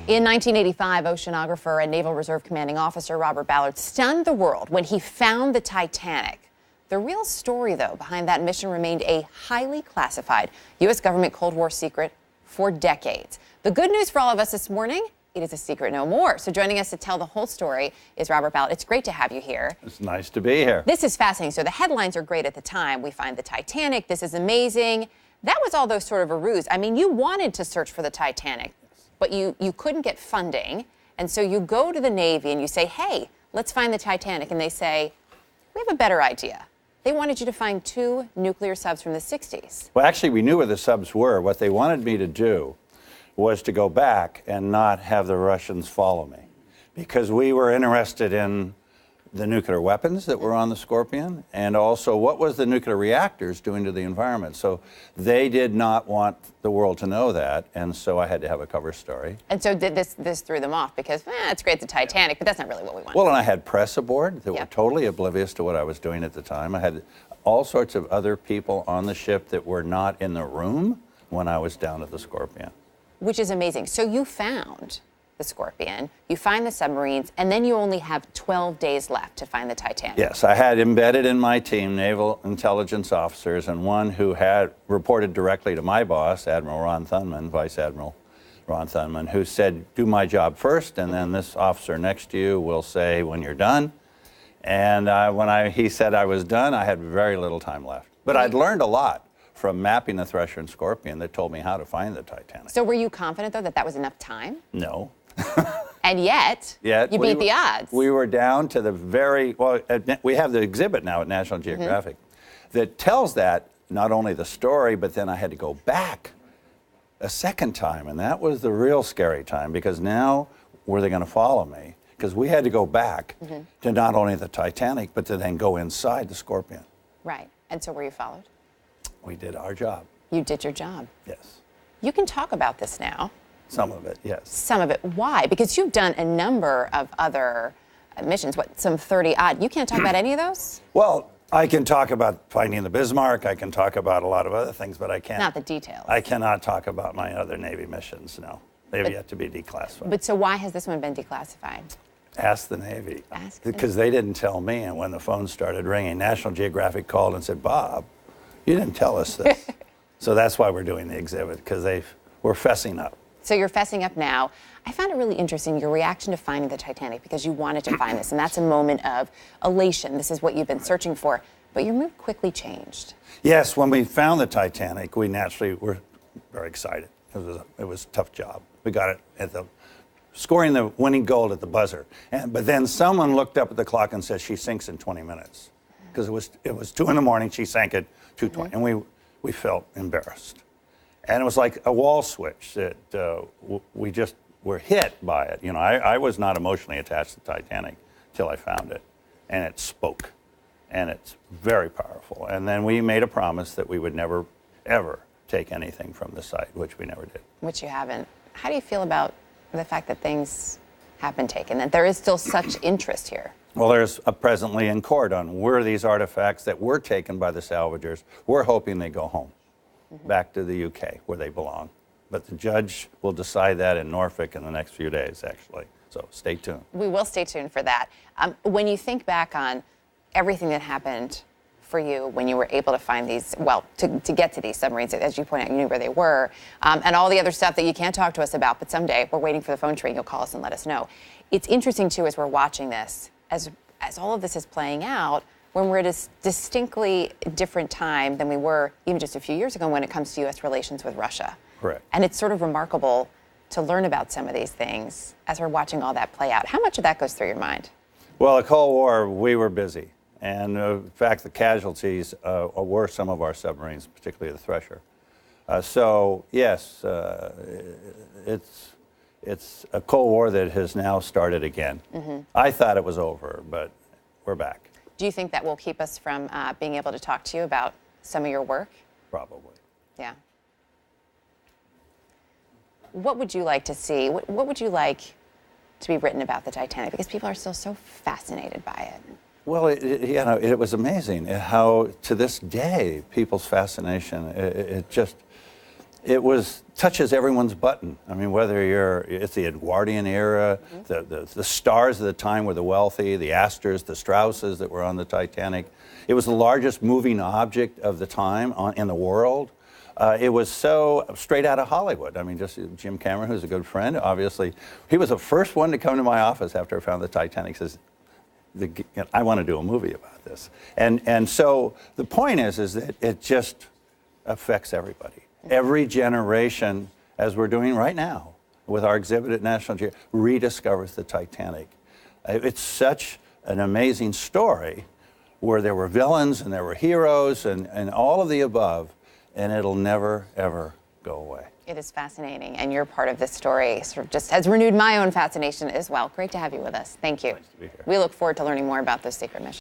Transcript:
In 1985, oceanographer and Naval Reserve Commanding Officer Robert Ballard stunned the world when he found the Titanic. The real story, though, behind that mission remained a highly classified U.S. government Cold War secret for decades. The good news for all of us this morning, it is a secret no more. So joining us to tell the whole story is Robert Ballard. It's great to have you here. It's nice to be here. This is fascinating. So the headlines are great at the time. We find the Titanic. This is amazing. That was all those sort of a ruse. I mean, you wanted to search for the Titanic, but you couldn't get funding. And so you go to the Navy and you say, hey, let's find the Titanic. And they say, we have a better idea. They wanted you to find 2 nuclear subs from the 60s. Well, actually, we knew where the subs were. What they wanted me to do was to go back and not have the Russians follow me, because we were interested in the nuclear weapons that were on the Scorpion, and also what was the nuclear reactors doing to the environment. So they did not want the world to know that, and so I had to have a cover story. And so this threw them off because, it's great, the Titanic, but that's not really what we want. Well, and I had press aboard that were totally oblivious to what I was doing at the time. I had all sorts of other people on the ship that were not in the room when I was down at the Scorpion. Which is amazing. So you found the Scorpion, you find the submarines, and then you only have 12 days left to find the Titanic. Yes, I had embedded in my team naval intelligence officers, and one who had reported directly to my boss, Admiral Ron Thunman, Vice Admiral Ron Thunman, who said, do my job first, and then this officer next to you will say when you're done. And when he said I was done, I had very little time left. But I'd learned a lot from mapping the Thresher and Scorpion that told me how to find the Titanic. So were you confident, though, that was enough time? No. And yet you beat the odds. We were down to the we have the exhibit now at National Geographic that tells that, not only the story, but then I had to go back a second time, and that was the real scary time, because now were they going to follow me? Because we had to go back to not only the Titanic, but to then go inside the Scorpion. Right. And so were you followed? We did our job. You did your job. Yes. You can talk about this now. Some of it, yes. Some of it. Why? Because you've done a number of other missions, some 30 odd. You can't talk about any of those? Well, I can talk about finding the Bismarck. I can talk about a lot of other things, but I can't. Not the details. I cannot talk about my other Navy missions, no. They've yet to be declassified. But so why has this one been declassified? Ask the Navy. Because they didn't tell me, and when the phone started ringing, National Geographic called and said, Bob, you didn't tell us this. So that's why we're doing the exhibit, because we're fessing up. So you're fessing up now. I found it really interesting, your reaction to finding the Titanic, because you wanted to find this, and that's a moment of elation. This is what you've been searching for, but your mood quickly changed. Yes, when we found the Titanic, we naturally were very excited. It was a tough job. We got it at scoring the winning goal at the buzzer. But then someone looked up at the clock and said, she sinks in 20 minutes. Because it was 2 in the morning, she sank at 2:20, and we felt embarrassed. And it was like a wall switch that we just were hit by it. You know, I was not emotionally attached to the Titanic till I found it, and it spoke, and it's very powerful. And then we made a promise that we would never, ever take anything from the site, which we never did. Which you haven't. How do you feel about the fact that things have been taken, that there is still such interest here? Well, there's presently in court on where these artifacts that were taken by the salvagers, we're hoping they go home. Back to the UK, where they belong. But the judge will decide that in Norfolk in the next few days, actually. So stay tuned. We will stay tuned for that. When you think back on everything that happened for you when you were able to find these, to get to these submarines, as you point out, you knew where they were, and all the other stuff that you can't talk to us about, but someday we're waiting for the phone tree, you'll call us and let us know. It's interesting, too, as we're watching this, as all of this is playing out, when we're at a distinctly different time than we were even just a few years ago when it comes to U.S. relations with Russia. Correct. And it's sort of remarkable to learn about some of these things as we're watching all that play out. How much of that goes through your mind? Well, the Cold War, we were busy. And in fact, the casualties were some of our submarines, particularly the Thresher. So, yes, it's a Cold War that has now started again. I thought it was over, but we're back. Do you think that will keep us from being able to talk to you about some of your work? Probably. Yeah. What would you like to see? What would you like to be written about the Titanic? Because people are still so fascinated by it. Well, it was amazing how, to this day, people's fascination, it touches everyone's button. I mean, it's the Edwardian era, the stars of the time were the wealthy, the Astors, the Strausses that were on the Titanic. It was the largest moving object of the time in the world. It was so straight out of Hollywood. I mean, just Jim Cameron, who's a good friend, obviously, he was the first one to come to my office after I found the Titanic. Says, I want to do a movie about this. And so the point is that it just affects everybody. Every generation, as we're doing right now with our exhibit at National Geographic, rediscovers the Titanic. It's such an amazing story where there were villains and there were heroes and all of the above, and it'll never, ever go away. It is fascinating, and you're part of this story. Sort of just has renewed my own fascination as well. Great to have you with us. Thank you. Nice to be here. We look forward to learning more about those secret missions.